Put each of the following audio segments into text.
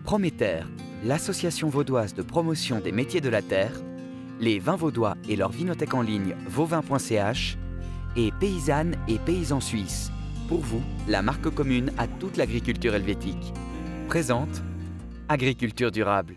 Prométer, l'association vaudoise de promotion des métiers de la terre, les vins vaudois et leur vinothèque en ligne vauvin.ch et Paysannes et Paysans Suisses. Pour vous, la marque commune à toute l'agriculture helvétique. Présente Agriculture durable.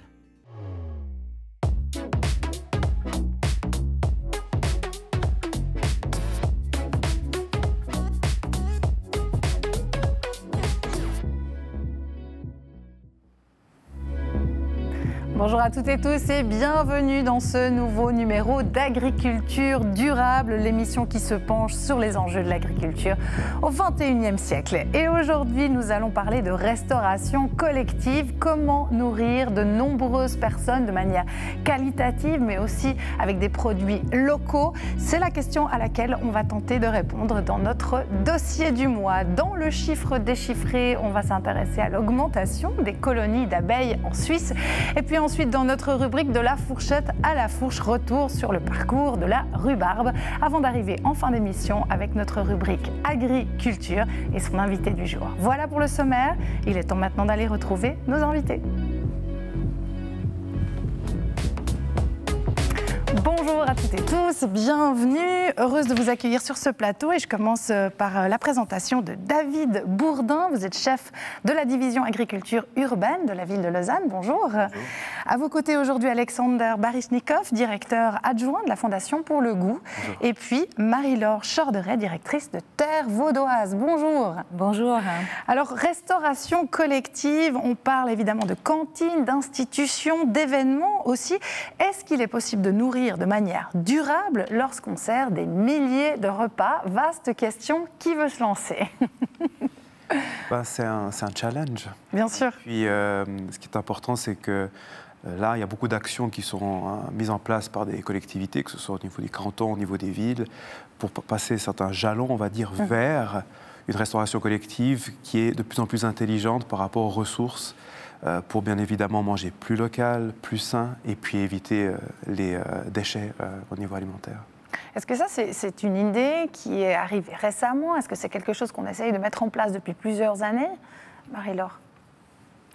Bonjour à toutes et tous et bienvenue dans ce nouveau numéro d'Agriculture durable, l'émission qui se penche sur les enjeux de l'agriculture au XXIe siècle. Et aujourd'hui, nous allons parler de restauration collective, comment nourrir de nombreuses personnes de manière qualitative, mais aussi avec des produits locaux. C'est la question à laquelle on va tenter de répondre dans notre dossier du mois. Dans le chiffre déchiffré, on va s'intéresser à l'augmentation des colonies d'abeilles en Suisse. Et puis ensuite, dans notre rubrique de la fourchette à la fourche, retour sur le parcours de la rhubarbe, avant d'arriver en fin d'émission avec notre rubrique agriculture et son invité du jour. Voilà pour le sommaire. Il est temps maintenant d'aller retrouver nos invités. Bonjour à toutes et tous, bienvenue, heureuse de vous accueillir sur ce plateau et je commence par la présentation de David Bourdin. Vous êtes chef de la division agriculture urbaine de la ville de Lausanne. Bonjour. Bonjour. À vos côtés aujourd'hui, Alexander Baryshnikov, directeur adjoint de la Fondation pour le goût. Bonjour. Et puis Marie-Laure Chorderet, directrice de Terre Vaudoise. Bonjour. Bonjour. Alors, restauration collective, on parle évidemment de cantines, d'institutions, d'événements aussi. Est-ce qu'il est possible de nourrir de manière durable lorsqu'on sert des milliers de repas? Vaste question, qui veut se lancer? C'est un challenge. Bien sûr. Puis, ce qui est important, c'est que là, il y a beaucoup d'actions qui seront mises en place par des collectivités, que ce soit au niveau des cantons, au niveau des villes, pour passer certains jalons, on va dire, vers une restauration collective qui est de plus en plus intelligente par rapport aux ressources, pour bien évidemment manger plus local, plus sain, et puis éviter les déchets au niveau alimentaire. Est-ce que ça, c'est une idée qui est arrivée récemment? Est-ce que c'est quelque chose qu'on essaye de mettre en place depuis plusieurs années? Marie-Laure?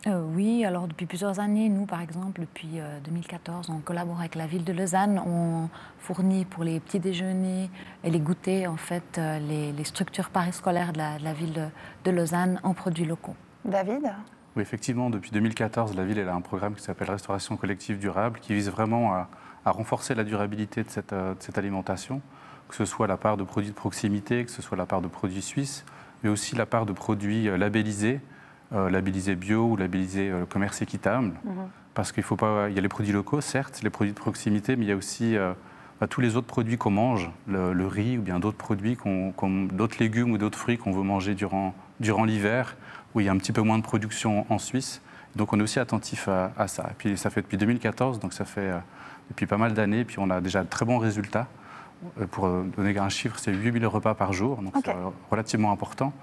Oui, alors depuis plusieurs années, nous par exemple, depuis 2014, on collabore avec la ville de Lausanne. On fournit pour les petits déjeuners et les goûters, en fait, les structures périscolaires de la ville de Lausanne en produits locaux. David? Oui, effectivement, depuis 2014, la ville elle a un programme qui s'appelle Restauration collective durable, qui vise vraiment à renforcer la durabilité de cette alimentation, que ce soit la part de produits de proximité, que ce soit la part de produits suisses, mais aussi la part de produits labellisés, labellisés bio ou labellisés commerce équitable, parce qu'il faut pas, il y a les produits locaux, certes, les produits de proximité, mais il y a aussi tous les autres produits qu'on mange, le riz ou bien d'autres produits, d'autres légumes ou d'autres fruits qu'on veut manger durant l'hiver, où il y a un petit peu moins de production en Suisse. Donc on est aussi attentif à ça. Et puis ça fait depuis 2014, donc ça fait depuis pas mal d'années, puis on a déjà de très bons résultats. Pour donner un chiffre, c'est 8000 repas par jour, donc c'est relativement important.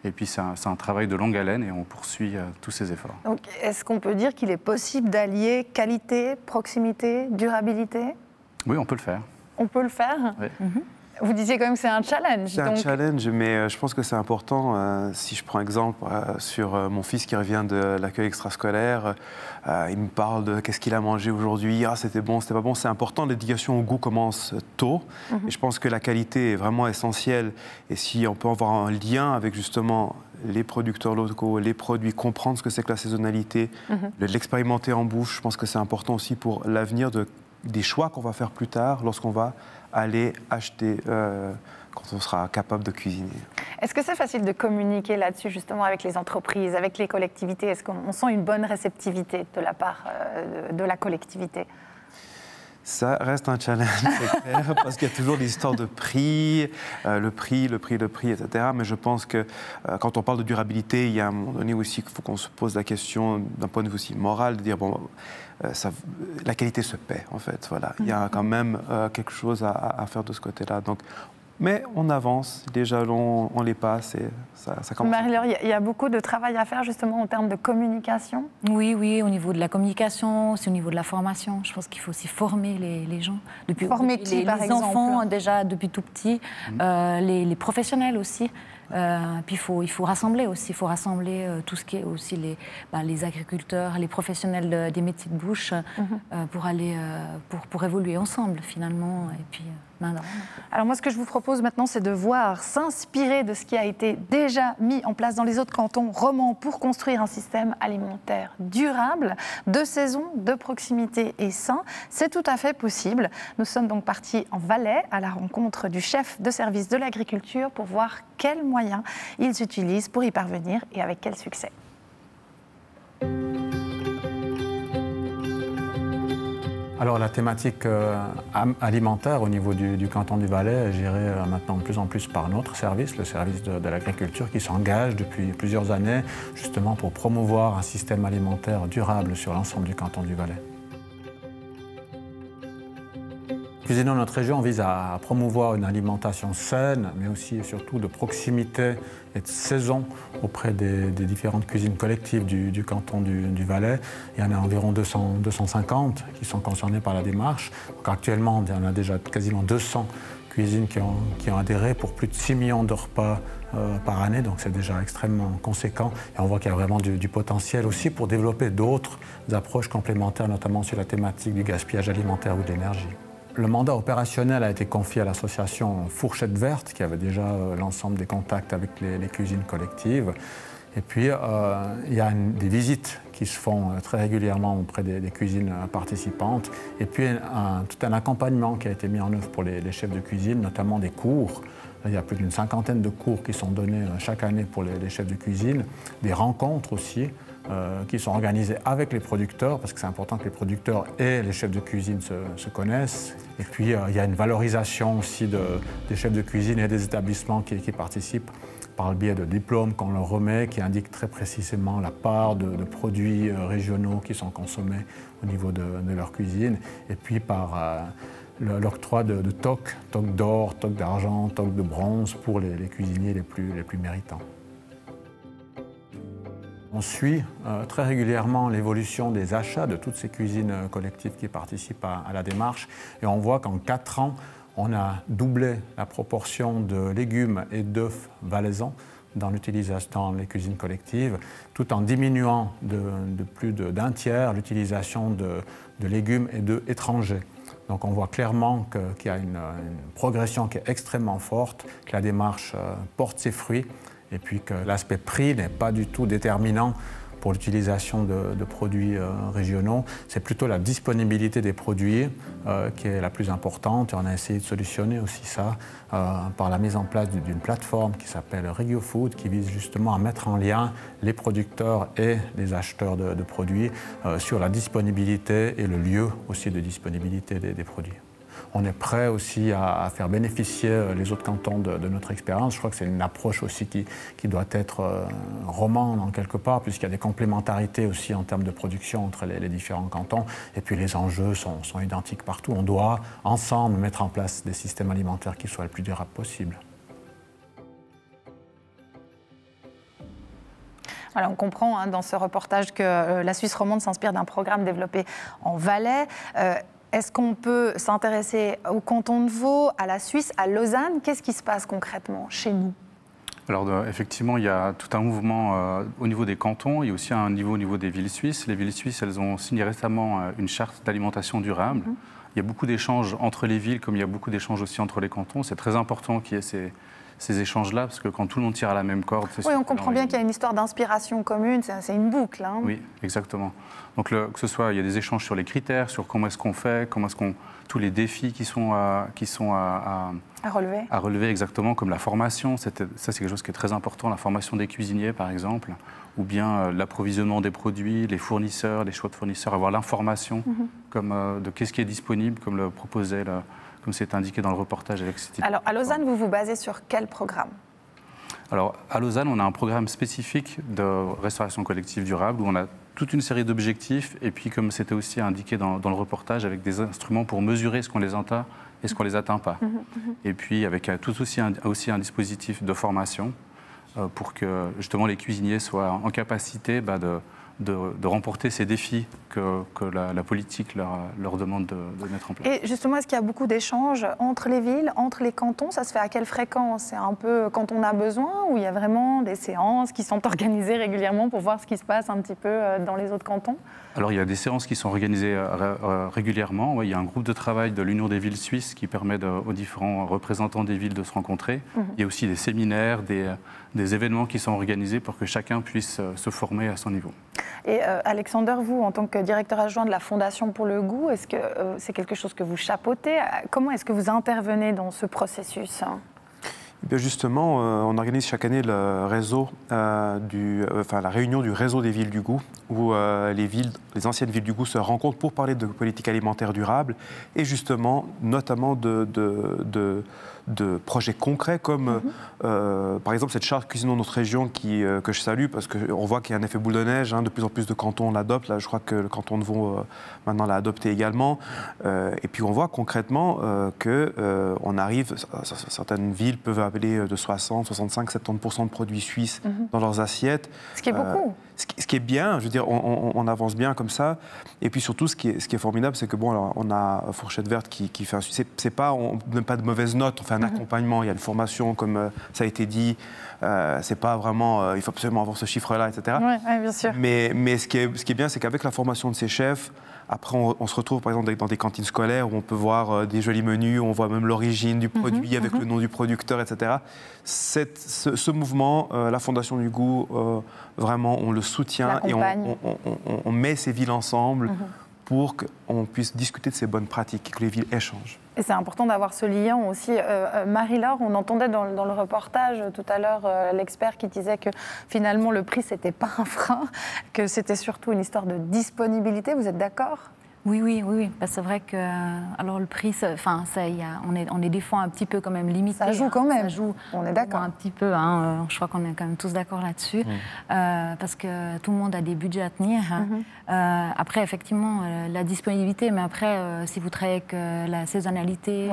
Et puis c'est un travail de longue haleine et on poursuit tous ces efforts. Donc est-ce qu'on peut dire qu'il est possible d'allier qualité, proximité, durabilité? Oui, on peut le faire. On peut le faire? Oui. Vous disiez quand même que c'est un challenge. C'est un challenge, mais je pense que c'est important. Si je prends exemple sur mon fils qui revient de l'accueil extrascolaire, il me parle de qu'est-ce qu'il a mangé aujourd'hui, c'était bon, c'était pas bon. C'est important, l'éducation au goût commence tôt. Et je pense que la qualité est vraiment essentielle. Et si on peut avoir un lien avec justement les producteurs locaux, les produits, comprendre ce que c'est que la saisonnalité, l'expérimenter en bouche, je pense que c'est important aussi pour l'avenir des choix qu'on va faire plus tard lorsqu'on va aller acheter quand on sera capable de cuisiner. Est-ce que c'est facile de communiquer là-dessus justement avec les entreprises, avec les collectivités? Est-ce qu'on sent une bonne réceptivité de la part de la collectivité? Ça reste un challenge, c'est clair, parce qu'il y a toujours des histoires de prix, le prix, etc. Mais je pense que quand on parle de durabilité, il y a un moment donné aussi qu'il faut qu'on se pose la question d'un point de vue aussi moral, de dire, bon, la qualité se paie, en fait. Voilà. Il y a quand même quelque chose à faire de ce côté-là. Donc, mais on avance, les jalons, on les passe et ça commence. Marie-Laure, il y a beaucoup de travail à faire justement en termes de communication? Oui, au niveau de la communication, aussi au niveau de la formation. Je pense qu'il faut aussi former les gens. Former qui, par exemple? Les enfants, déjà depuis tout petit, les professionnels aussi. Puis il faut rassembler aussi, il faut rassembler tout ce qui est aussi les agriculteurs, les professionnels des métiers de bouche pour évoluer ensemble finalement. Et puis, main dans la main. Alors moi, ce que je vous propose maintenant, c'est de voir, s'inspirer de ce qui a été déjà mis en place dans les autres cantons romans pour construire un système alimentaire durable, de saison, de proximité et sain. C'est tout à fait possible. Nous sommes donc partis en Valais à la rencontre du chef de service de l'agriculture pour voir quels moyens ils utilisent pour y parvenir et avec quel succès. Alors la thématique alimentaire au niveau du canton du Valais est gérée maintenant de plus en plus par notre service, le service de l'agriculture, qui s'engage depuis plusieurs années justement pour promouvoir un système alimentaire durable sur l'ensemble du canton du Valais. Cuisinons notre région vise à promouvoir une alimentation saine, mais aussi et surtout de proximité et de saison auprès des différentes cuisines collectives du canton du Valais. Il y en a environ 250 qui sont concernées par la démarche. Donc actuellement, il y en a déjà quasiment 200 cuisines qui ont adhéré pour plus de 6 millions de repas par année, donc c'est déjà extrêmement conséquent. Et on voit qu'il y a vraiment du potentiel aussi pour développer d'autres approches complémentaires, notamment sur la thématique du gaspillage alimentaire ou de l'énergie. Le mandat opérationnel a été confié à l'association Fourchette Verte, qui avait déjà l'ensemble des contacts avec les cuisines collectives. Et puis, il y a des visites qui se font très régulièrement auprès des cuisines participantes. Et puis, tout un accompagnement qui a été mis en œuvre pour les chefs de cuisine, notamment des cours. Il y a plus d'une cinquantaine de cours qui sont donnés chaque année pour les chefs de cuisine, des rencontres aussi, qui sont organisées avec les producteurs, parce que c'est important que les producteurs et les chefs de cuisine se connaissent. Et puis, il y a une valorisation aussi des chefs de cuisine et des établissements qui participent par le biais de diplômes qu'on leur remet, qui indiquent très précisément la part de produits régionaux qui sont consommés au niveau de leur cuisine. Et puis, par l'octroi de toques d'or, toques d'argent, toques de bronze pour les cuisiniers les plus méritants. On suit très régulièrement l'évolution des achats de toutes ces cuisines collectives qui participent à la démarche et on voit qu'en 4 ans, on a doublé la proportion de légumes et d'œufs valaisans dans les cuisines collectives, tout en diminuant de plus d'un tiers l'utilisation de légumes et d'œufs étrangers. Donc on voit clairement qu'il y a une progression qui est extrêmement forte, que la démarche porte ses fruits et puis que l'aspect prix n'est pas du tout déterminant pour l'utilisation de produits régionaux. C'est plutôt la disponibilité des produits qui est la plus importante. Et on a essayé de solutionner aussi ça par la mise en place d'une plateforme qui s'appelle RegioFood, qui vise justement à mettre en lien les producteurs et les acheteurs de produits sur la disponibilité et le lieu aussi de disponibilité des produits. On est prêt aussi à faire bénéficier les autres cantons de notre expérience. Je crois que c'est une approche aussi qui doit être romande en quelque part, puisqu'il y a des complémentarités aussi en termes de production entre les différents cantons. Et puis les enjeux sont identiques partout. On doit ensemble mettre en place des systèmes alimentaires qui soient le plus durables possible. Alors on comprend dans ce reportage que la Suisse romande s'inspire d'un programme développé en Valais. Est-ce qu'on peut s'intéresser au canton de Vaud, à la Suisse, à Lausanne? Qu'est-ce qui se passe concrètement chez nous? Alors effectivement, il y a tout un mouvement au niveau des cantons, il y a aussi un niveau au niveau des villes suisses. Les villes suisses, elles ont signé récemment une charte d'alimentation durable. Il y a beaucoup d'échanges entre les villes, comme il y a beaucoup d'échanges aussi entre les cantons. C'est très important qu'il y ait ces échanges-là, parce que quand tout le monde tire à la même corde... Oui, on comprend bien qu'il y a une histoire d'inspiration commune, c'est une boucle. Hein. Oui, exactement. Donc que ce soit, il y a des échanges sur les critères, sur comment est-ce qu'on fait, tous les défis qui sont à relever. À relever, exactement, comme la formation. Ça, c'est quelque chose qui est très important, la formation des cuisiniers, par exemple, ou bien l'approvisionnement des produits, les fournisseurs, les choix de fournisseurs, avoir l'information de qu'est-ce qui est disponible, comme le proposait comme c'est indiqué dans le reportage avec cette... Alors, à Lausanne, vous vous basez sur quel programme? Alors, à Lausanne, on a un programme spécifique de restauration collective durable où on a toute une série d'objectifs et puis, comme c'était aussi indiqué dans le reportage, avec des instruments pour mesurer ce qu'on les atteint et ce qu'on les atteint pas. Et puis, avec aussi un dispositif de formation pour que, justement, les cuisiniers soient en capacité de remporter ces défis que la politique leur demande de mettre en place. Et justement, est-ce qu'il y a beaucoup d'échanges entre les villes, entre les cantons? Ça se fait à quelle fréquence? C'est un peu quand on a besoin, ou il y a vraiment des séances qui sont organisées régulièrement pour voir ce qui se passe un petit peu dans les autres cantons? Alors, il y a des séances qui sont organisées régulièrement. Ouais, il y a un groupe de travail de l'Union des villes suisses qui permet aux différents représentants des villes de se rencontrer. Il y a aussi des séminaires, des événements qui sont organisés pour que chacun puisse se former à son niveau. Et Alexander, vous, en tant que directeur adjoint de la Fondation pour le goût, est-ce que c'est quelque chose que vous chapeautez? Comment est-ce que vous intervenez dans ce processus? Eh bien justement, on organise chaque année le réseau, la réunion du réseau des villes du goût, où les anciennes villes du goût se rencontrent pour parler de politique alimentaire durable et justement, notamment de projets concrets comme, par exemple, cette charte Cuisinons notre région que je salue parce qu'on voit qu'il y a un effet boule de neige, de plus en plus de cantons l'adoptent. Là, je crois que le canton de Vaud maintenant l'a adopté également. Et puis on voit concrètement qu'on arrive, certaines villes peuvent appeler de 60, 65, 70% de produits suisses dans leurs assiettes. Ce qui est beaucoup. Ce qui est bien, je veux dire, on avance bien comme ça. Et puis surtout, ce qui est formidable, c'est que bon, alors, on a Fourchette Verte qui fait c'est pas, on ne donne pas de mauvaises notes, on fait un accompagnement, il y a une formation, comme ça a été dit. C'est pas vraiment, il faut absolument avoir ce chiffre-là, etc. Oui, bien sûr. Mais ce qui est bien, c'est qu'avec la formation de ces chefs, après, on se retrouve par exemple dans des cantines scolaires où on peut voir des jolis menus, on voit même l'origine du produit avec le nom du producteur, etc. Ce mouvement, la Fondation du goût, vraiment, on le soutient et on met ces villes ensemble pour qu'on puisse discuter de ces bonnes pratiques et que les villes échangent. Et c'est important d'avoir ce lien aussi. Marie-Laure, on entendait dans le reportage tout à l'heure l'expert qui disait que finalement le prix, c'était pas un frein, que c'était surtout une histoire de disponibilité. Vous êtes d'accord ? Oui. C'est vrai que alors le prix, on est des fois un petit peu quand même limité. Ça joue quand même. Ça joue. On est d'accord. Un petit peu. Je crois qu'on est quand même tous d'accord là-dessus, parce que tout le monde a des budgets à tenir. Après, effectivement, la disponibilité, mais après, si vous travaillez avec la saisonnalité.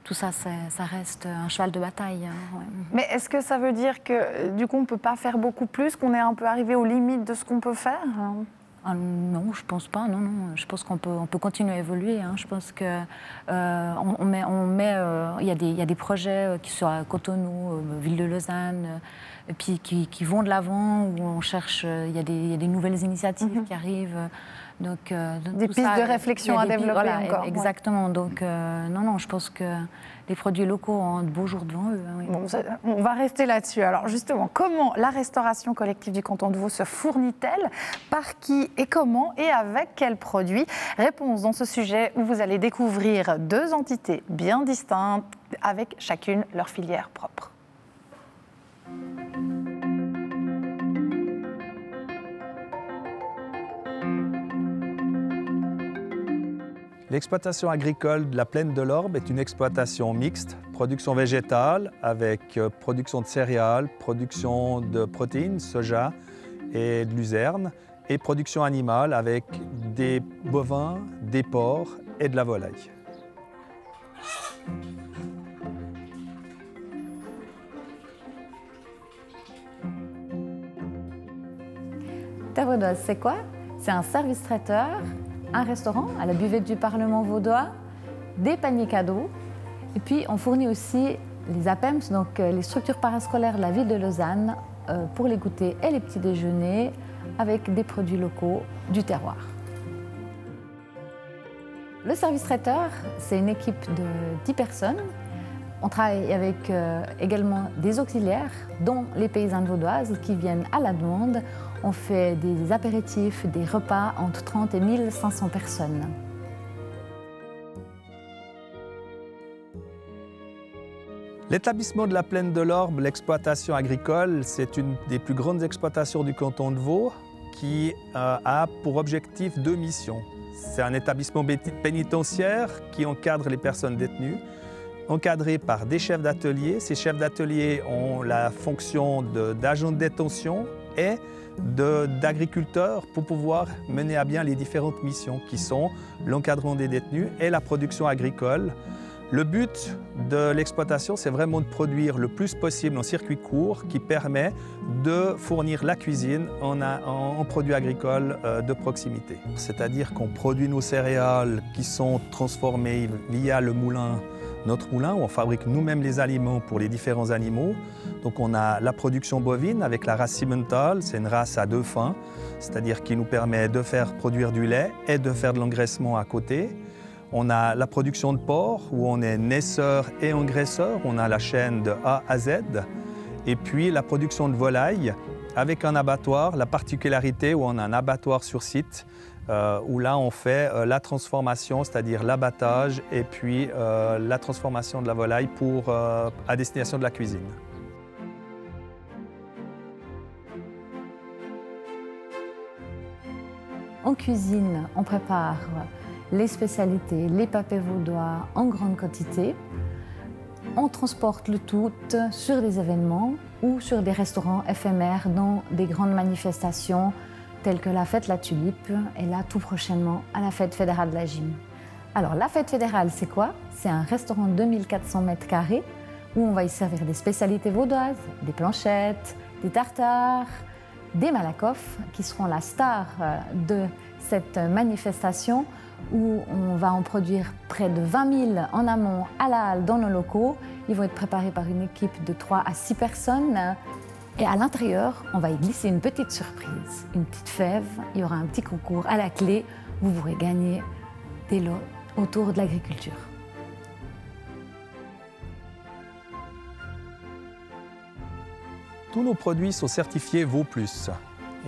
Tout ça, ça reste un cheval de bataille. Mais est-ce que ça veut dire que du coup, on ne peut pas faire beaucoup plus, qu'on est un peu arrivé aux limites de ce qu'on peut faire ? Non, je pense pas. Non. Je pense qu'on peut continuer à évoluer. Je pense que il y a des projets qui sont à Cotonou, Ville de Lausanne, et puis qui vont de l'avant, où on cherche. Il y a des nouvelles initiatives qui arrivent. Donc, des pistes de réflexion à développer encore. Exactement. Ouais. Donc, non, je pense que les produits locaux ont de beaux jours devant eux. Oui. Bon, on va rester là-dessus. Alors justement, comment la restauration collective du canton de Vaud se fournit-elle? Par qui et comment? Et avec quels produits? Réponse dans ce sujet où vous allez découvrir deux entités bien distinctes, avec chacune leur filière propre. L'exploitation agricole de la Plaine de l'Orbe est une exploitation mixte, production végétale avec production de céréales, production de protéines, soja et de luzerne, et production animale avec des bovins, des porcs et de la volaille. Terre vaudoise, c'est quoi? C'est un service traiteur, un restaurant à la buvette du Parlement vaudois, des paniers cadeaux, et puis on fournit aussi les APEMS, donc les structures parascolaires de la ville de Lausanne, pour les goûters et les petits déjeuners, avec des produits locaux du terroir. Le service traiteur, c'est une équipe de 10 personnes. On travaille avec également des auxiliaires, dont les paysannes vaudoises qui viennent à la demande. On fait des apéritifs, des repas entre 30 et 1500 personnes. L'établissement de la Plaine de l'Orbe, l'exploitation agricole, c'est une des plus grandes exploitations du canton de Vaud qui a pour objectif 2 missions. C'est un établissement pénitentiaire qui encadre les personnes détenues, encadré par des chefs d'atelier. Ces chefs d'atelier ont la fonction d'agents de détention et d'agriculteurs pour pouvoir mener à bien les différentes missions qui sont l'encadrement des détenus et la production agricole Le but de l'exploitation, c'est vraiment de produire le plus possible en circuit court qui permet de fournir la cuisine en produits agricoles de proximité. C'est-à-dire qu'on produit nos céréales qui sont transformées via le moulin, notre moulin, où on fabrique nous-mêmes les aliments pour les différents animaux. Donc on a la production bovine avec la race Simmental, c'est une race à 2 fins, c'est-à-dire qui nous permet de faire produire du lait et de faire de l'engraissement à côté. On a la production de porc, où on est naisseur et engraisseur, on a la chaîne de A à Z. Et puis la production de volaille, avec un abattoir, la particularité où on a un abattoir sur site, où là on fait la transformation, c'est-à-dire l'abattage et puis la transformation de la volaille à destination de la cuisine. En cuisine, on prépare les spécialités, les pâtés vaudois en grande quantité. On transporte le tout sur des événements ou sur des restaurants éphémères dans des grandes manifestations telles que la fête La Tulipe et là tout prochainement à la fête fédérale de la gym. Alors la fête fédérale, c'est quoi? C'est un restaurant de 2400 mètres carrés où on va y servir des spécialités vaudoises, des planchettes, des tartares, des malakoffs qui seront la star de cette manifestation où on va en produire près de 20 000 en amont à la halle dans nos locaux. Ils vont être préparés par une équipe de 3 à 6 personnes. Et à l'intérieur, on va y glisser une petite surprise, une petite fève. Il y aura un petit concours à la clé. Vous pourrez gagner des lots autour de l'agriculture. Tous nos produits sont certifiés Vau+.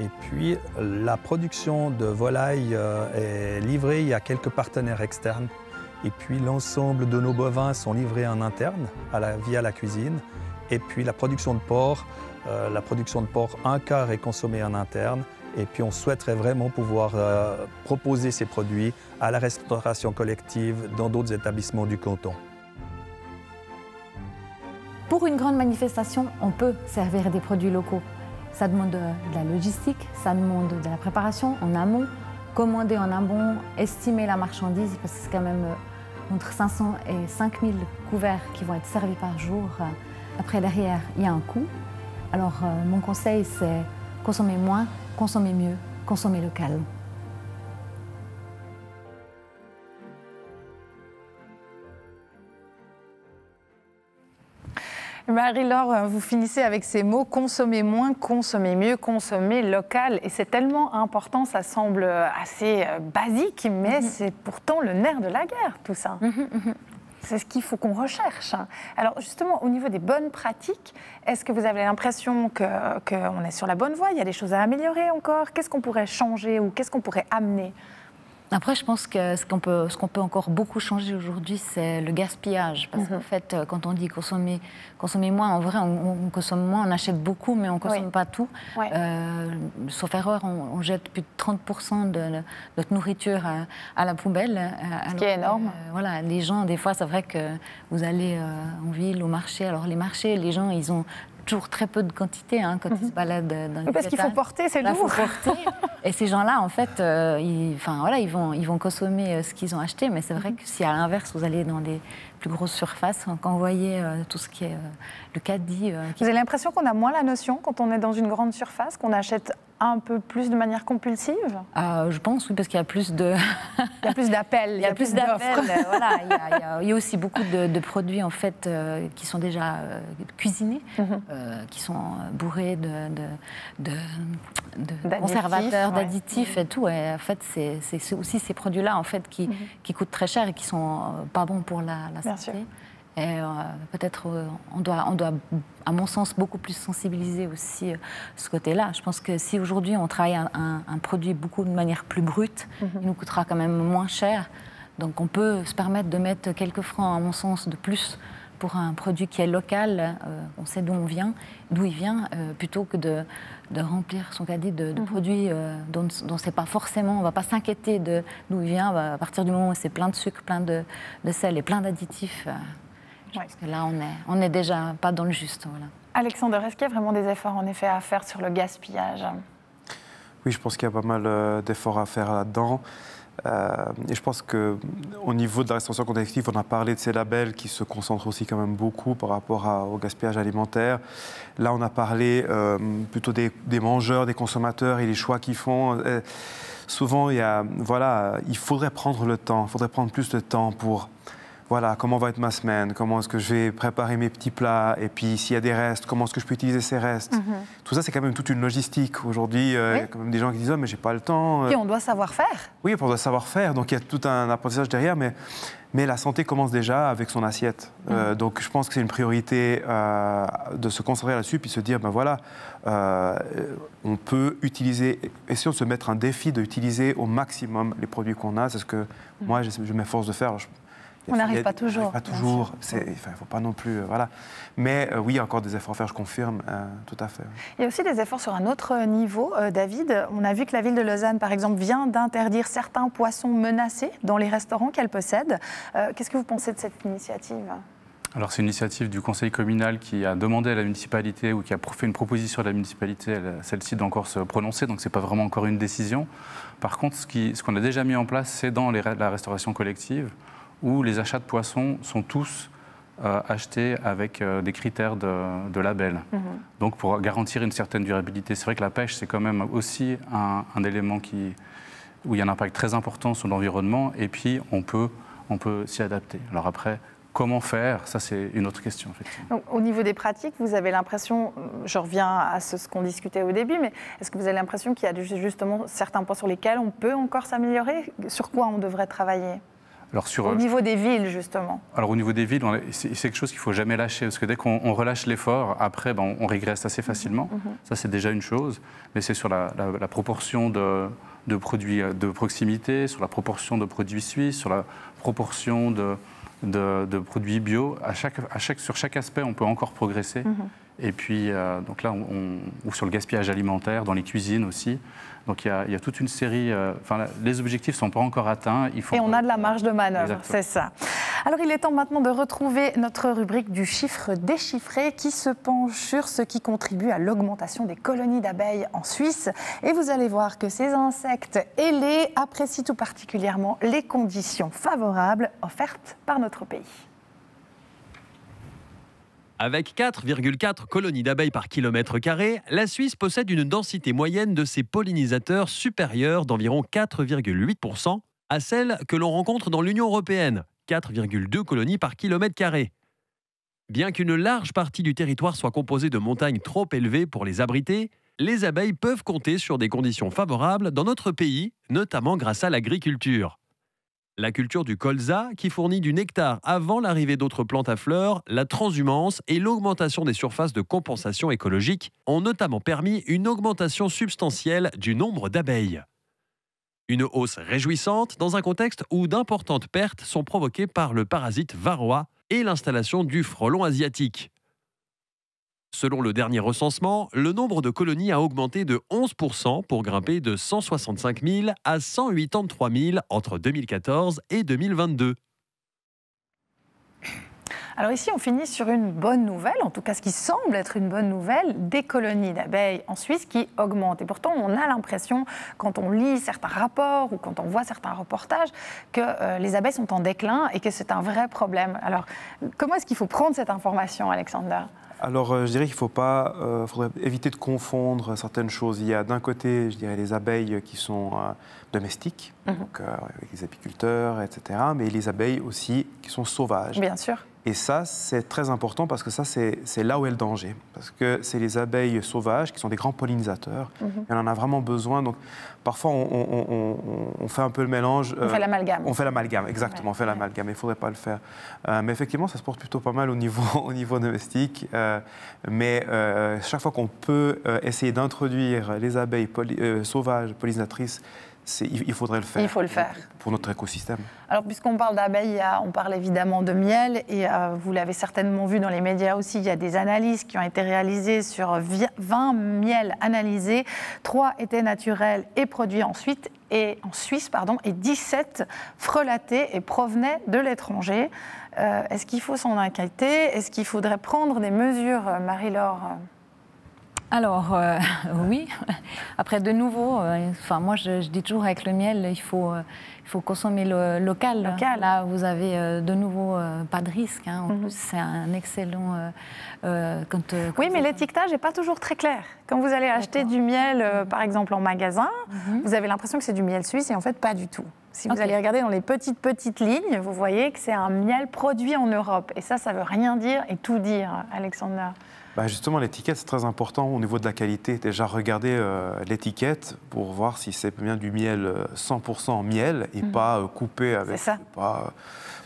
Et puis, la production de volaille est livrée, il y a quelques partenaires externes. Et puis, l'ensemble de nos bovins sont livrés en interne, via la cuisine. Et puis, la production de porc, un quart est consommée en interne. Et puis, on souhaiterait vraiment pouvoir proposer ces produits à la restauration collective dans d'autres établissements du canton. Pour une grande manifestation, on peut servir des produits locaux. Ça demande de la logistique, ça demande de la préparation en amont, commander en amont, estimer la marchandise, parce que c'est quand même entre 500 et 5000 couverts qui vont être servis par jour. Après, derrière, il y a un coût. Alors, mon conseil, c'est consommer moins, consommer mieux, consommer local. Marie-Laure, vous finissez avec ces mots, consommer moins, consommer mieux, consommer local. Et c'est tellement important, ça semble assez basique, mais c'est pourtant le nerf de la guerre, tout ça. C'est ce qu'il faut qu'on recherche. Alors justement, au niveau des bonnes pratiques, est-ce que vous avez l'impression qu'on est sur la bonne voie? Il y a des choses à améliorer encore? Qu'est-ce qu'on pourrait changer ou qu'est-ce qu'on pourrait amener? Après, je pense que ce qu'on peut encore beaucoup changer aujourd'hui, c'est le gaspillage. Parce qu'en fait, quand on dit consommer moins, en vrai, on consomme moins, on achète beaucoup, mais on ne consomme pas tout. Ouais. Sauf erreur, on jette plus de 30% de notre nourriture à la poubelle. Ce qui est énorme. Voilà, les gens, des fois, c'est vrai que vous allez en ville, au marché. Alors, les marchés, les gens, ils ont toujours très peu de quantité quand ils se baladent dans les parce qu'il faut porter, c'est lourd. Il faut porter. Et ces gens-là, en fait, ils vont consommer ce qu'ils ont acheté. Mais c'est vrai que si à l'inverse, vous allez dans des plus grosses surfaces, quand vous voyez tout ce qui est le caddie... Vous avez l'impression qu'on a moins la notion quand on est dans une grande surface, qu'on achète un peu plus de manière compulsive? Je pense, oui, parce qu'il y a plus de... Il y a plus d'appels, il y a plus d'appels. Voilà, il y a aussi beaucoup de produits, en fait, qui sont déjà cuisinés, qui sont bourrés de conservateurs, d'additifs et tout. Et en fait, c'est aussi ces produits-là, en fait, qui coûtent très cher et qui sont pas bons pour la santé. Et peut-être on doit, à mon sens, beaucoup plus sensibiliser aussi ce côté-là. Je pense que si aujourd'hui on travaille un produit beaucoup de manière plus brute, il nous coûtera quand même moins cher. Donc on peut se permettre de mettre quelques francs, à mon sens, de plus pour un produit qui est local, on sait d'où il vient, plutôt que de remplir son caddie de produits dont c'est pas forcément, on ne va pas s'inquiéter d'où il vient, à partir du moment où c'est plein de sucre, plein de sel et plein d'additifs. Je pense que là, on n'est déjà pas dans le juste. Voilà. Alexandre, est-ce qu'il y a vraiment des efforts en effet à faire sur le gaspillage? Oui, je pense qu'il y a pas mal d'efforts à faire là-dedans. Et je pense qu'au niveau de la restauration collective, on a parlé de ces labels qui se concentrent aussi quand même beaucoup par rapport au gaspillage alimentaire. Là, on a parlé plutôt des mangeurs, des consommateurs et les choix qu'ils font. Souvent, il faudrait prendre le temps, il faudrait prendre plus de temps pour... Voilà, comment va être ma semaine, comment est-ce que je vais préparer mes petits plats, et puis s'il y a des restes, comment est-ce que je peux utiliser ces restes. Tout ça, c'est quand même toute une logistique. Aujourd'hui, il y a quand même des gens qui disent « Oh, mais j'ai pas le temps ». Et on doit savoir faire. Oui, on doit savoir faire, donc il y a tout un apprentissage derrière, mais la santé commence déjà avec son assiette. Donc je pense que c'est une priorité de se concentrer là-dessus, puis se dire, ben voilà, on peut utiliser, essayons de se mettre un défi d'utiliser au maximum les produits qu'on a, c'est ce que moi, je m'efforce de faire. On n'arrive pas toujours. On n'arrive pas toujours. Il ne faut pas non plus. Voilà. Mais oui, il y a encore des efforts à faire, je confirme, tout à fait. Il y a aussi des efforts sur un autre niveau, David. On a vu que la ville de Lausanne, par exemple, vient d'interdire certains poissons menacés dans les restaurants qu'elle possède. Qu'est-ce que vous pensez de cette initiative ? Alors, c'est une initiative du conseil communal qui a demandé à la municipalité ou qui a fait une proposition à la municipalité. Celle-ci doit encore se prononcer, donc ce n'est pas vraiment encore une décision. Par contre, ce qu'on a déjà mis en place, c'est dans la restauration collective, où les achats de poissons sont tous achetés avec des critères de label. Donc pour garantir une certaine durabilité. C'est vrai que la pêche, c'est quand même aussi un élément où il y a un impact très important sur l'environnement, et puis on peut s'y adapter. Alors après, comment faire, ça c'est une autre question, effectivement. Donc, au niveau des pratiques, vous avez l'impression, je reviens à ce qu'on discutait au début, mais est-ce que vous avez l'impression qu'il y a justement certains points sur lesquels on peut encore s'améliorer? Sur quoi on devrait travailler? Alors au niveau des villes, justement. Alors au niveau des villes, c'est quelque chose qu'il ne faut jamais lâcher, parce que dès qu'on relâche l'effort, après, on régresse assez facilement. Ça, c'est déjà une chose. Mais c'est sur la proportion de produits de proximité, sur la proportion de produits suisses, sur la proportion de produits bio. Sur chaque aspect, on peut encore progresser. Et puis, donc là, ou sur le gaspillage alimentaire, dans les cuisines aussi. Donc il y a toute une série. Les objectifs ne sont pas encore atteints. Et on a de la marge de manœuvre, c'est ça. Alors il est temps maintenant de retrouver notre rubrique du chiffre déchiffré qui se penche sur ce qui contribue à l'augmentation des colonies d'abeilles en Suisse. Et vous allez voir que ces insectes ailés apprécient tout particulièrement les conditions favorables offertes par notre pays. Avec 4,4 colonies d'abeilles par kilomètre carré, la Suisse possède une densité moyenne de ses pollinisateurs supérieure d'environ 4,8% à celle que l'on rencontre dans l'Union européenne, 4,2 colonies par kilomètre carré. Bien qu'une large partie du territoire soit composée de montagnes trop élevées pour les abriter, les abeilles peuvent compter sur des conditions favorables dans notre pays, notamment grâce à l'agriculture. La culture du colza, qui fournit du nectar avant l'arrivée d'autres plantes à fleurs, la transhumance et l'augmentation des surfaces de compensation écologique ont notamment permis une augmentation substantielle du nombre d'abeilles. Une hausse réjouissante dans un contexte où d'importantes pertes sont provoquées par le parasite varroa et l'installation du frelon asiatique. Selon le dernier recensement, le nombre de colonies a augmenté de 11% pour grimper de 165 000 à 183 000 entre 2014 et 2022. Alors ici, on finit sur une bonne nouvelle, en tout cas ce qui semble être une bonne nouvelle, des colonies d'abeilles en Suisse qui augmentent. Et pourtant, on a l'impression, quand on lit certains rapports ou quand on voit certains reportages, que les abeilles sont en déclin et que c'est un vrai problème. Alors, comment est-ce qu'il faut prendre cette information, Alexander ? Alors, je dirais qu'il faudrait éviter de confondre certaines choses. Il y a d'un côté, je dirais, les abeilles qui sont domestiques, donc, avec les apiculteurs, etc., mais les abeilles aussi qui sont sauvages. Bien sûr. Et ça, c'est très important parce que ça, c'est là où est le danger. Parce que c'est les abeilles sauvages qui sont des grands pollinisateurs. Et on en a vraiment besoin. Donc, parfois, on fait un peu le mélange. On fait l'amalgame. On fait l'amalgame, exactement. Ouais, on fait l'amalgame. Il ne faudrait pas le faire. Mais effectivement, ça se porte plutôt pas mal au niveau domestique. Mais chaque fois qu'on peut essayer d'introduire les abeilles sauvages, pollinisatrices, il faudrait le faire. Il faut le faire. Pour notre écosystème. Alors, puisqu'on parle d'abeilles, on parle évidemment de miel. Et vous l'avez certainement vu dans les médias aussi, il y a des analyses qui ont été réalisées sur 20 miels analysés. 3 étaient naturels et produits en Suisse, et 17 frelatés et provenaient de l'étranger. Est-ce qu'il faut s'en inquiéter? Est-ce qu'il faudrait prendre des mesures, Marie-Laure? Alors, oui. Après, de nouveau, moi, je dis toujours avec le miel, il faut consommer le local. Là, vous avez de nouveau pas de risque. Hein. En plus, c'est un excellent... oui, mais l'étiquetage n'est pas toujours très clair. Quand vous allez acheter du miel, par exemple, en magasin, vous avez l'impression que c'est du miel suisse et en fait, pas du tout. Si vous allez regarder dans les petites lignes, vous voyez que c'est un miel produit en Europe. Et ça veut rien dire et tout dire, Alexandre. Justement, l'étiquette, c'est très important au niveau de la qualité. Déjà, regardez l'étiquette pour voir si c'est bien du miel 100% miel et pas coupé avec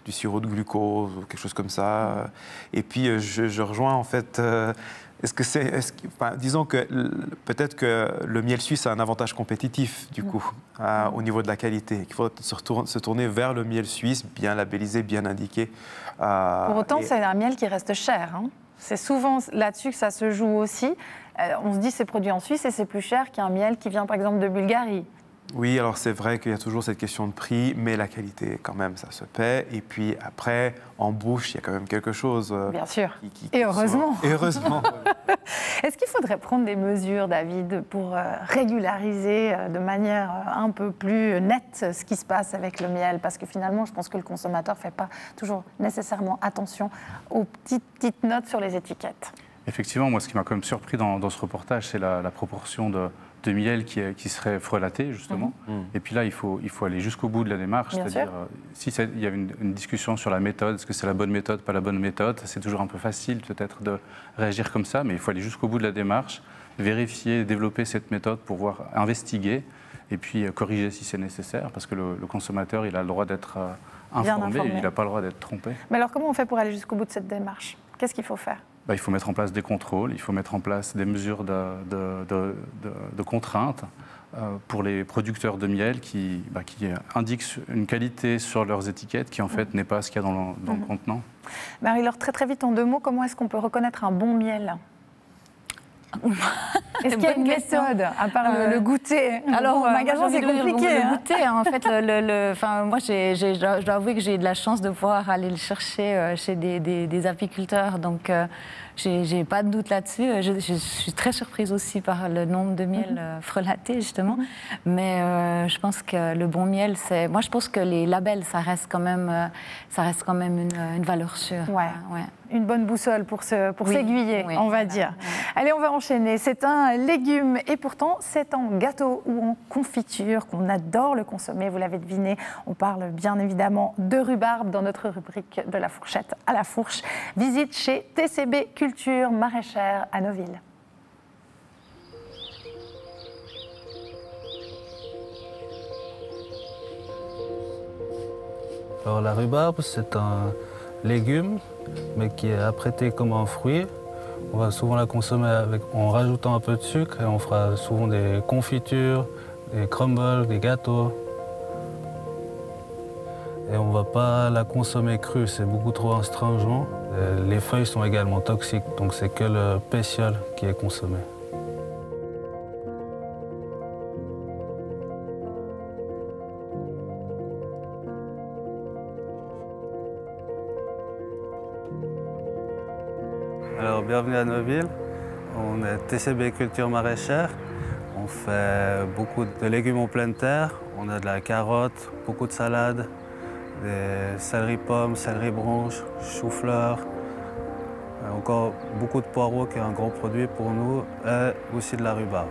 du sirop de glucose ou quelque chose comme ça. Et puis, je rejoins en fait... disons que peut-être que le miel suisse a un avantage compétitif, du coup, au niveau de la qualité. Il faut se tourner vers le miel suisse, bien labellisé, bien indiqué. Pour autant, c'est un miel qui reste cher, hein. C'est souvent là-dessus que ça se joue aussi. On se dit que c'est produit en Suisse et c'est plus cher qu'un miel qui vient par exemple de Bulgarie. Oui, alors c'est vrai qu'il y a toujours cette question de prix, mais la qualité, quand même, ça se paie. Et puis après, en bouche, il y a quand même quelque chose. Bien sûr. Et heureusement. Et heureusement. Est-ce qu'il faudrait prendre des mesures, David, pour régulariser de manière un peu plus nette ce qui se passe avec le miel? Parce que finalement, je pense que le consommateur ne fait pas toujours nécessairement attention aux petites notes sur les étiquettes. Effectivement, moi, ce qui m'a quand même surpris dans ce reportage, c'est la proportion de miel qui serait frelaté, justement. Et puis là, il faut aller jusqu'au bout de la démarche. C'est-à-dire, il y a une discussion sur la méthode, est-ce que c'est la bonne méthode, pas la bonne méthode, c'est toujours un peu facile peut-être de réagir comme ça, mais il faut aller jusqu'au bout de la démarche, vérifier, développer cette méthode pour pouvoir investiguer et puis corriger si c'est nécessaire, parce que le consommateur, il a le droit d'être informé, il n'a pas le droit d'être trompé. Mais alors, comment on fait pour aller jusqu'au bout de cette démarche? Qu'est-ce qu'il faut faire? Il faut mettre en place des contrôles, il faut mettre en place des mesures de contraintes pour les producteurs de miel qui indiquent une qualité sur leurs étiquettes qui en fait n'est pas ce qu'il y a dans le contenant. Marie-Laure, très vite en 2 mots, comment est-ce qu'on peut reconnaître un bon miel? Est-ce qu'il y a une méthode, à part le goûter? Alors, au magasin, c'est compliqué. Le goûter, en fait, moi, je dois avouer que j'ai eu de la chance de pouvoir aller le chercher chez des apiculteurs. Donc, j'ai pas de doute là-dessus. Je suis très surprise aussi par le nombre de miel frelaté, justement. Mais je pense que le bon miel, moi, je pense que les labels, ça reste quand même une valeur sûre. Ouais. Une bonne boussole pour s'aiguiller, on va dire. Allez, on va enchaîner. C'est un légume et pourtant, c'est en gâteau ou en confiture qu'on adore le consommer. Vous l'avez deviné, on parle bien évidemment de rhubarbe dans notre rubrique de la fourchette à la fourche. Visite chez TCB Culture Maraîchère à Neuville. Alors la rhubarbe, c'est un légume, mais qui est apprêté comme un fruit. On va souvent la consommer en rajoutant un peu de sucre et on fera souvent des confitures, des crumbles, des gâteaux. Et on ne va pas la consommer crue, c'est beaucoup trop astringent. Les feuilles sont également toxiques, donc c'est que le pétiole qui est consommé. Alors, bienvenue à Neuville. On est TCB Culture Maraîchère. On fait beaucoup de légumes en pleine terre. On a de la carotte, beaucoup de salades, des céleri pommes, céleri branches, chou-fleur. Encore beaucoup de poireaux qui est un gros produit pour nous et aussi de la rhubarbe.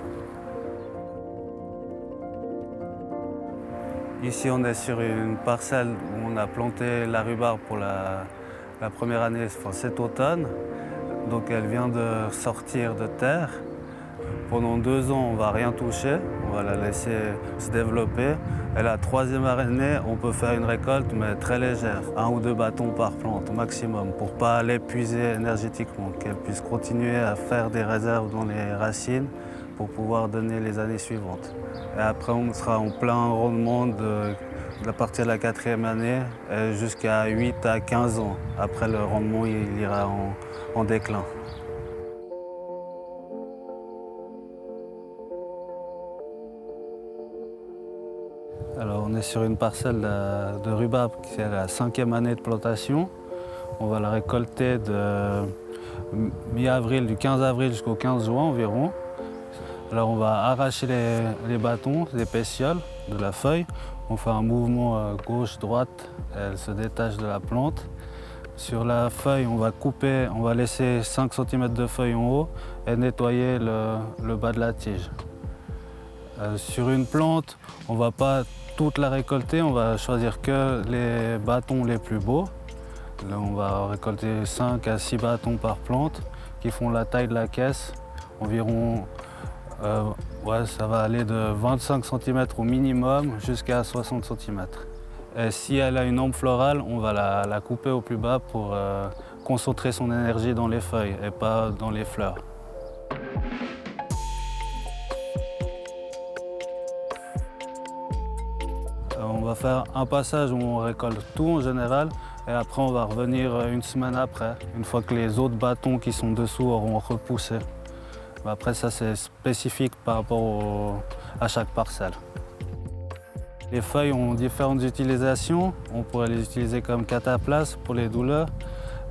Ici, on est sur une parcelle où on a planté la rhubarbe pour la première année, cet automne. Donc elle vient de sortir de terre. Pendant 2 ans, on ne va rien toucher, on va la laisser se développer. Et la 3e année, on peut faire une récolte, mais très légère, 1 ou 2 bâtons par plante au maximum, pour ne pas l'épuiser énergétiquement, qu'elle puisse continuer à faire des réserves dans les racines pour pouvoir donner les années suivantes. Et après, on sera en plein rendement à partir de la 4e année jusqu'à 8 à 15 ans. Après, le rendement il ira en déclin. Alors, on est sur une parcelle de rhubarbe qui est la 5e année de plantation. On va la récolter de mi-avril, du 15 avril jusqu'au 15 juin environ. Alors on va arracher les bâtons, les pétioles de la feuille. On fait un mouvement gauche-droite, elle se détache de la plante. Sur la feuille, on va couper, on va laisser 5 cm de feuille en haut et nettoyer le bas de la tige. Sur une plante, on ne va pas toute la récolter, on va choisir que les bâtons les plus beaux. Là, on va récolter 5 à 6 bâtons par plante qui font la taille de la caisse, environ, ça va aller de 25 cm au minimum jusqu'à 60 cm. Et si elle a une ombre florale, on va la couper au plus bas pour concentrer son énergie dans les feuilles et pas dans les fleurs. On va faire un passage où on récolte tout en général et après on va revenir une semaine après, une fois que les autres bâtons qui sont dessous auront repoussé. Après ça c'est spécifique par rapport à chaque parcelle. Les feuilles ont différentes utilisations. On pourrait les utiliser comme cataplasme pour les douleurs.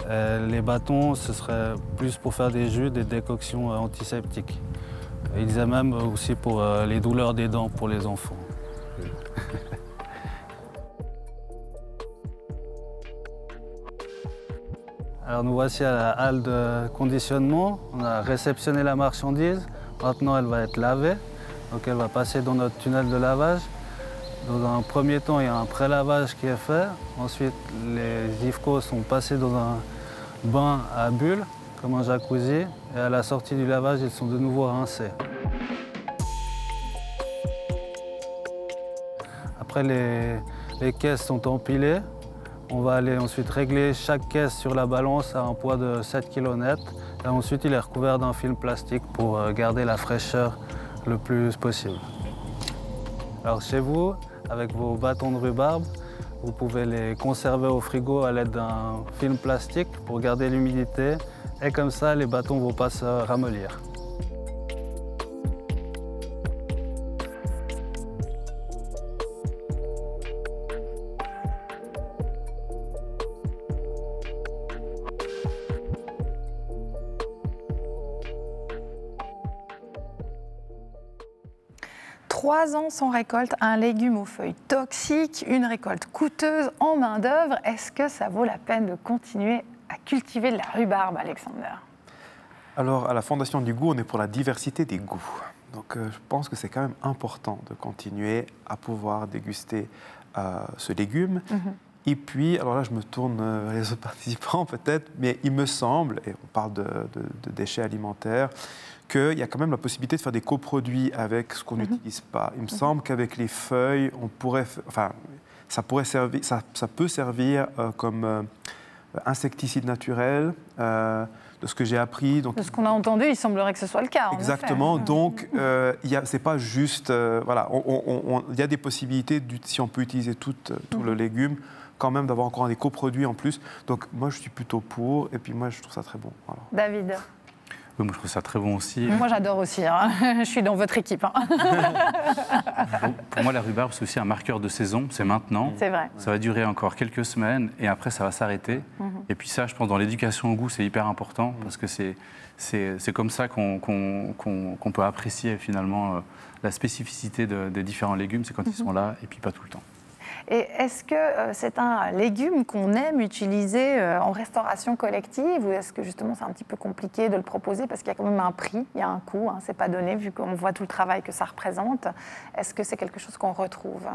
Les bâtons, ce serait plus pour faire des jus, des décoctions antiseptiques. Ils aiment même aussi pour les douleurs des dents pour les enfants. Alors nous voici à la halle de conditionnement. On a réceptionné la marchandise. Maintenant, elle va être lavée. Donc elle va passer dans notre tunnel de lavage. Dans un premier temps, il y a un pré-lavage qui est fait. Ensuite, les IFCO sont passés dans un bain à bulles, comme un jacuzzi. Et à la sortie du lavage, ils sont de nouveau rincés. Après, les caisses sont empilées. On va aller ensuite régler chaque caisse sur la balance à un poids de 7 kg net. Et ensuite, il est recouvert d'un film plastique pour garder la fraîcheur le plus possible. Alors chez vous, avec vos bâtons de rhubarbe, vous pouvez les conserver au frigo à l'aide d'un film plastique pour garder l'humidité. Et comme ça, les bâtons ne vont pas se ramollir. Trois ans sans récolte, un légume aux feuilles toxiques, une récolte coûteuse en main-d'œuvre. Est-ce que ça vaut la peine de continuer à cultiver de la rhubarbe, Alexander? Alors, à la Fondation du Goût, on est pour la diversité des goûts. Donc, je pense que c'est quand même important de continuer à pouvoir déguster ce légume. Et puis, alors là, je me tourne vers les autres participants peut-être, mais il me semble, et on parle de déchets alimentaires, qu'il y a quand même la possibilité de faire des coproduits avec ce qu'on n'utilise pas. Il me semble qu'avec les feuilles, on pourrait, ça peut servir comme insecticide naturel, de ce que j'ai appris. Donc, de ce qu'on a entendu, il semblerait que ce soit le cas. Exactement. Donc, c'est pas juste, voilà, il y a des possibilités, si on peut utiliser tout le légume, quand même d'avoir encore des coproduits en plus. Donc, moi, je suis plutôt pour, et puis moi, je trouve ça très bon. Voilà. David? Oui, moi je trouve ça très bon aussi. Moi j'adore aussi, hein. Je suis dans votre équipe. Hein. Pour moi la rhubarbe c'est aussi un marqueur de saison, c'est maintenant. C'est vrai. Ça va durer encore quelques semaines et après ça va s'arrêter. Et puis ça je pense dans l'éducation au goût c'est hyper important parce que c'est comme ça qu'on peut apprécier finalement la spécificité des différents légumes, c'est quand ils sont là et puis pas tout le temps. Et est-ce que c'est un légume qu'on aime utiliser en restauration collective ou est-ce que justement c'est un petit peu compliqué de le proposer parce qu'il y a quand même un prix, il y a un coût, hein, c'est pas donné vu qu'on voit tout le travail que ça représente. Est-ce que c'est quelque chose qu'on retrouve?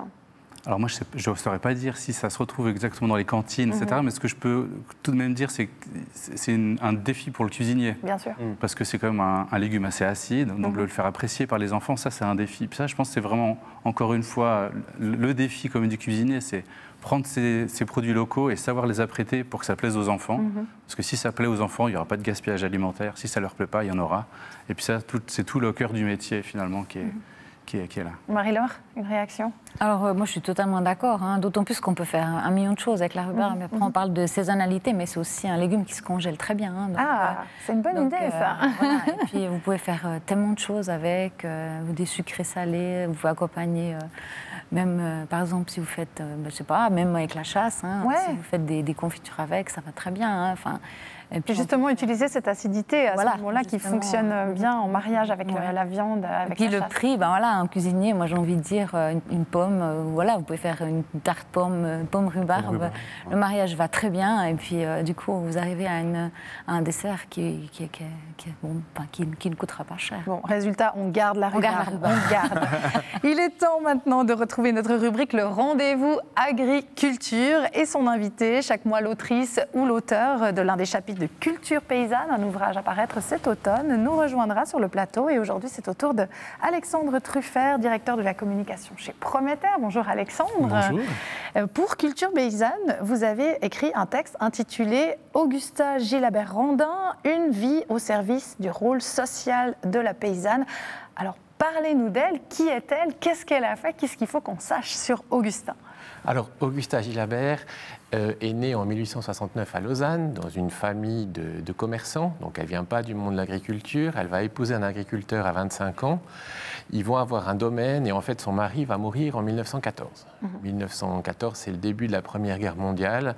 Alors moi, je ne saurais pas dire si ça se retrouve exactement dans les cantines, etc. Mais ce que je peux tout de même dire, c'est que c'est un défi pour le cuisinier. Bien sûr. Parce que c'est quand même un légume assez acide, donc le faire apprécier par les enfants, ça c'est un défi. Puis ça, je pense que c'est vraiment, encore une fois, le défi comme du cuisinier, c'est prendre ces produits locaux et savoir les apprêter pour que ça plaise aux enfants. Parce que si ça plaît aux enfants, il n'y aura pas de gaspillage alimentaire. Si ça ne leur plaît pas, il y en aura. Et puis ça, c'est tout le cœur du métier finalement qui est là. Marie-Laure, une réaction? Alors, moi, je suis totalement d'accord, hein, d'autant plus qu'on peut faire un million de choses avec la rhubarbe. Après, on parle de saisonnalité, mais c'est aussi un légume qui se congèle très bien. Hein, donc, c'est une bonne idée, ça. Voilà. Et puis, vous pouvez faire tellement de choses avec, des sucrés salés, vous pouvez accompagner, même, par exemple, si vous faites, je sais pas, même avec la chasse, hein, si vous faites des confitures avec, ça va très bien. Hein, Et puis justement, utiliser cette acidité à ce moment-là qui fonctionne bien en mariage avec la viande, avec et puis la le chasse. prix, un cuisinier, moi j'ai envie de dire, une pomme, vous pouvez faire une tarte pomme rhubarbe. Le mariage va très bien et puis du coup, vous arrivez à un dessert qui ne coûtera pas cher. Bon, résultat, on garde la rhubarbe. On garde. Il est temps maintenant de retrouver notre rubrique Le Rendez-vous Agriculture et son invité, chaque mois l'autrice ou l'auteur de l'un des chapitres de Culture paysanne, un ouvrage à paraître cet automne, nous rejoindra sur le plateau. Et aujourd'hui, c'est au tour de Alexandre Truffert, directeur de la communication chez Prométhée. Bonjour Alexandre. Bonjour. Pour Culture paysanne, vous avez écrit un texte intitulé Augusta Gilabert-Randin, une vie au service du rôle social de la paysanne. Alors, parlez-nous d'elle. Qui est-elle? Qu'est-ce qu'elle a fait? Qu'est-ce qu'il faut qu'on sache sur Augusta? Alors, Augusta Gilabert est née en 1869 à Lausanne, dans une famille de commerçants. Donc, elle ne vient pas du monde de l'agriculture. Elle va épouser un agriculteur à 25 ans. Ils vont avoir un domaine et en fait, son mari va mourir en 1914. 1914, c'est le début de la Première Guerre mondiale.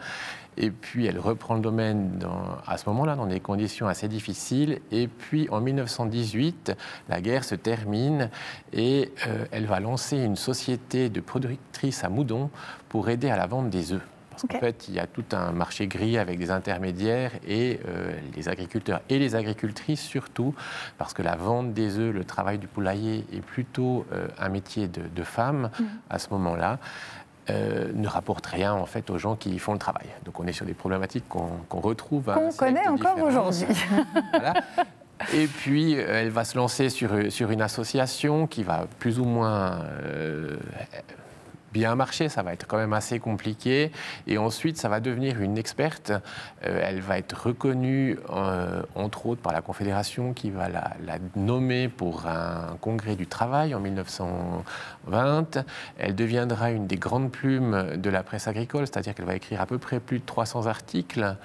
Et puis, elle reprend le domaine à ce moment-là, dans des conditions assez difficiles. Et puis, en 1918, la guerre se termine et elle va lancer une société de productrices à moudon pour aider à la vente des œufs. Parce qu'en fait, il y a tout un marché gris avec des intermédiaires et les agriculteurs et les agricultrices surtout, parce que la vente des œufs, le travail du poulailler est plutôt un métier de femme à ce moment-là. Ne rapporte rien en fait aux gens qui font le travail. Donc on est sur des problématiques qu'on retrouve. Qu'on connaît encore aujourd'hui. Voilà. Et puis elle va se lancer sur une association qui va plus ou moins bien marcher, ça va être quand même assez compliqué. Et ensuite, ça va devenir une experte. Elle va être reconnue, entre autres, par la Confédération qui va la nommer pour un congrès du travail en 1920. Elle deviendra une des grandes plumes de la presse agricole, c'est-à-dire qu'elle va écrire à peu près plus de 300 articles.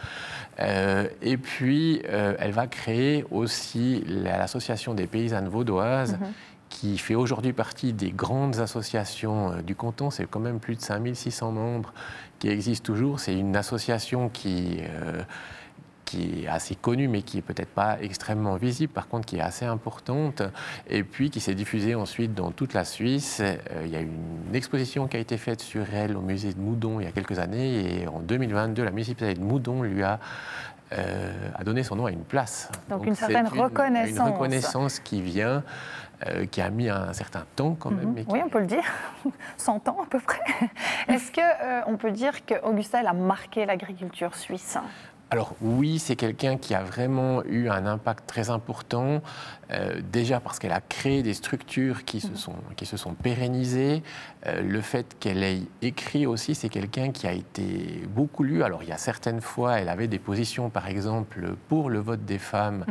Et puis, elle va créer aussi l'Association des paysannes vaudoises, qui fait aujourd'hui partie des grandes associations du canton. C'est quand même plus de 5600 membres qui existent toujours. C'est une association qui est assez connue, mais qui n'est peut-être pas extrêmement visible, par contre qui est assez importante, et puis qui s'est diffusée ensuite dans toute la Suisse. Il y a une exposition qui a été faite sur elle au musée de Moudon il y a quelques années, et en 2022, la municipalité de Moudon lui a donné son nom à une place. Donc une certaine reconnaissance. Une reconnaissance qui vient, qui a mis un certain temps quand même. Oui, on peut le dire, 100 ans à peu près. Est-ce qu'on peut dire qu'Augusta a marqué l'agriculture suisse ? Alors oui, c'est quelqu'un qui a vraiment eu un impact très important, déjà parce qu'elle a créé des structures qui se sont pérennisées. Le fait qu'elle ait écrit aussi, c'est quelqu'un qui a été beaucoup lu. Alors il y a certaines fois, elle avait des positions, par exemple, pour le vote des femmes,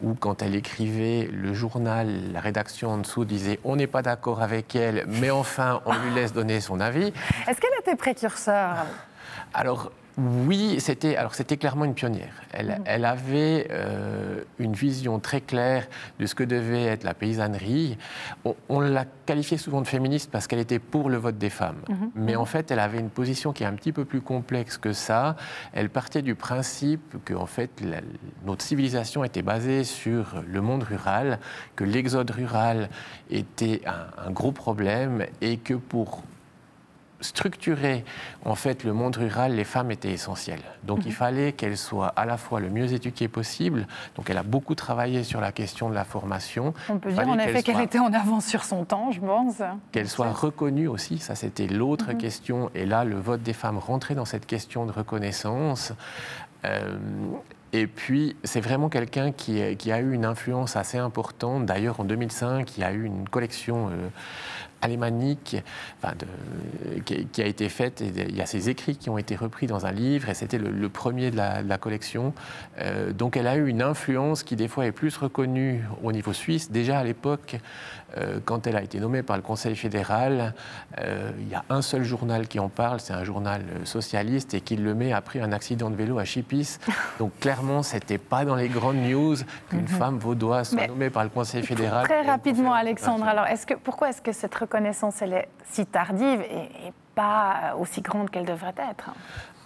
où quand elle écrivait le journal, la rédaction en dessous disait « on n'est pas d'accord avec elle, mais enfin, on lui laisse donner son avis ». Est-ce qu'elle était précurseur ? Alors, oui, c'était clairement une pionnière. Elle avait une vision très claire de ce que devait être la paysannerie. On l'a qualifiée souvent de féministe parce qu'elle était pour le vote des femmes. Mais en fait, elle avait une position qui est un petit peu plus complexe que ça. Elle partait du principe que en fait, notre civilisation était basée sur le monde rural, que l'exode rural était un gros problème et que pour structurer en fait le monde rural, les femmes étaient essentielles. Donc il fallait qu'elles soient à la fois le mieux éduquées possible. Donc elle a beaucoup travaillé sur la question de la formation. On peut dire en effet qu'elle était en avance sur son temps, je pense. Qu'elle soit reconnue aussi, ça c'était l'autre question. Et là, le vote des femmes rentrait dans cette question de reconnaissance. Et puis, c'est vraiment quelqu'un qui a eu une influence assez importante. D'ailleurs, en 2005, il y a eu une collection alémanique qui a été faite. Et il y a ses écrits qui ont été repris dans un livre, et c'était le premier de la collection. Donc, elle a eu une influence qui, des fois, est plus reconnue au niveau suisse. Déjà, à l'époque, quand elle a été nommée par le Conseil fédéral, il y a un seul journal qui en parle, c'est un journal socialiste, et qui le met après un accident de vélo à Chipis. Donc, clairement, c'était pas dans les grandes news qu'une femme vaudoise soit nommée par le Conseil fédéral. Très rapidement, Alexandre, alors pourquoi est-ce que cette reconnaissance elle est si tardive et pas aussi grande qu'elle devrait être ?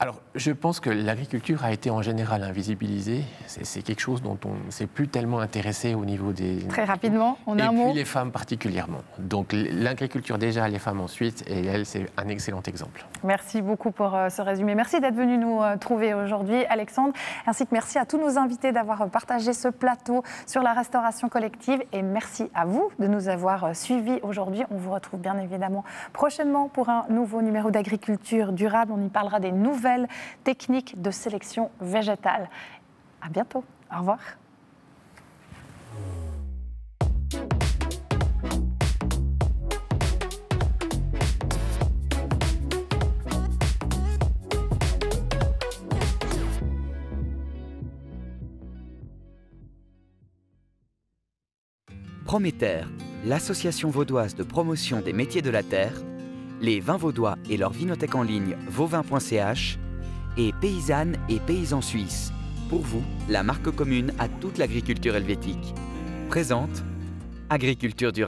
Alors, je pense que l'agriculture a été en général invisibilisée. C'est quelque chose dont on ne s'est plus tellement intéressé au niveau des... Très rapidement, en un mot. Et puis les femmes particulièrement. Donc l'agriculture déjà, les femmes ensuite, et elle, c'est un excellent exemple. Merci beaucoup pour ce résumé. Merci d'être venu nous trouver aujourd'hui, Alexandre. Ainsi que merci à tous nos invités d'avoir partagé ce plateau sur la restauration collective. Et merci à vous de nous avoir suivis aujourd'hui. On vous retrouve bien évidemment prochainement pour un nouveau numéro d'agriculture durable. On y parlera des nouvelles techniques de sélection végétale. À bientôt. Au revoir. Prométer, l'association vaudoise de promotion des métiers de la terre, les vins vaudois et leur vinothèque en ligne vauvin.ch et Paysannes et paysans suisses. Pour vous, la marque commune à toute l'agriculture helvétique. Présente Agriculture durable.